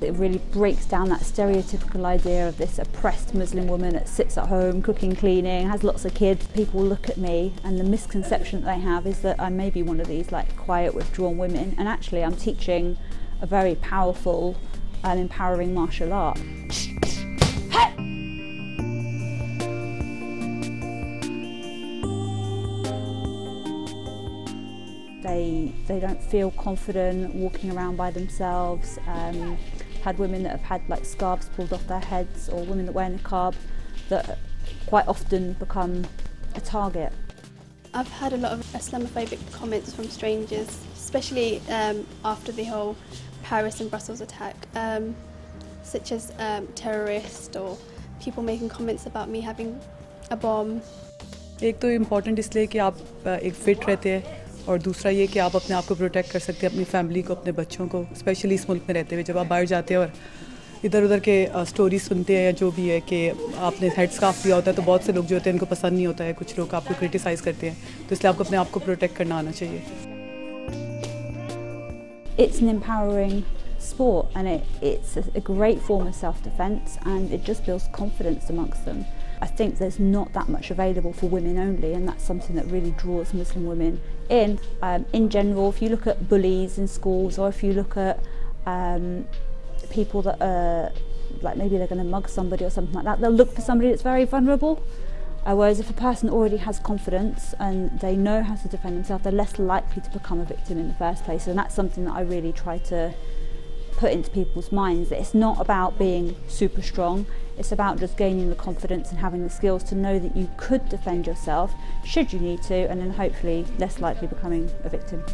it really breaks down that stereotypical idea of this oppressed Muslim woman that sits at home cooking, cleaning, has lots of kids. People look at me and the misconception that they have is that I may be one of these like quiet, withdrawn women, and actually I'm teaching a very powerful and empowering martial art. They don't feel confident walking around by themselves. Had women that have had like scarves pulled off their heads, or women that wear niqab that quite often become a target. I've had a lot of Islamophobic comments from strangers, especially after the whole Paris and Brussels attack, such as terrorists or people making comments about me having a bomb. एक तो important इसलिए कि आप एक fit रहते हैं, और दूसरा ये कि आप अपने आप को प्रोटेक्ट कर सकते हैं, अपनी फैमिली को, अपने बच्चों को, स्पेशली इस मुल्क में रहते हुए। जब आप बाहर जाते हैं और इधर उधर के स्टोरी सुनते हैं या जो भी है कि आपने हेड स्कार्फ दिया होता है, तो बहुत से लोग जो होते हैं उनको पसंद नहीं होता है, कुछ लोग आपको क्रिटिसाइज़ करते हैं, तो इसलिए आपको अपने आप को प्रोटेक्ट करना आना चाहिए। It's an empowering sport, and it's a great form of self-defence, and it just builds confidence amongst them. I think there's not that much available for women only, and that's something that really draws Muslim women in. In general, if you look at bullies in schools, or if you look at people that are like maybe they're going to mug somebody or something like that, they'll look for somebody that's very vulnerable. Whereas if a person already has confidence and they know how to defend themselves, they're less likely to become a victim in the first place. And that's something that I really try to put into people's minds, that it's not about being super strong, it's about just gaining the confidence and having the skills to know that you could defend yourself should you need to, and then hopefully less likely becoming a victim.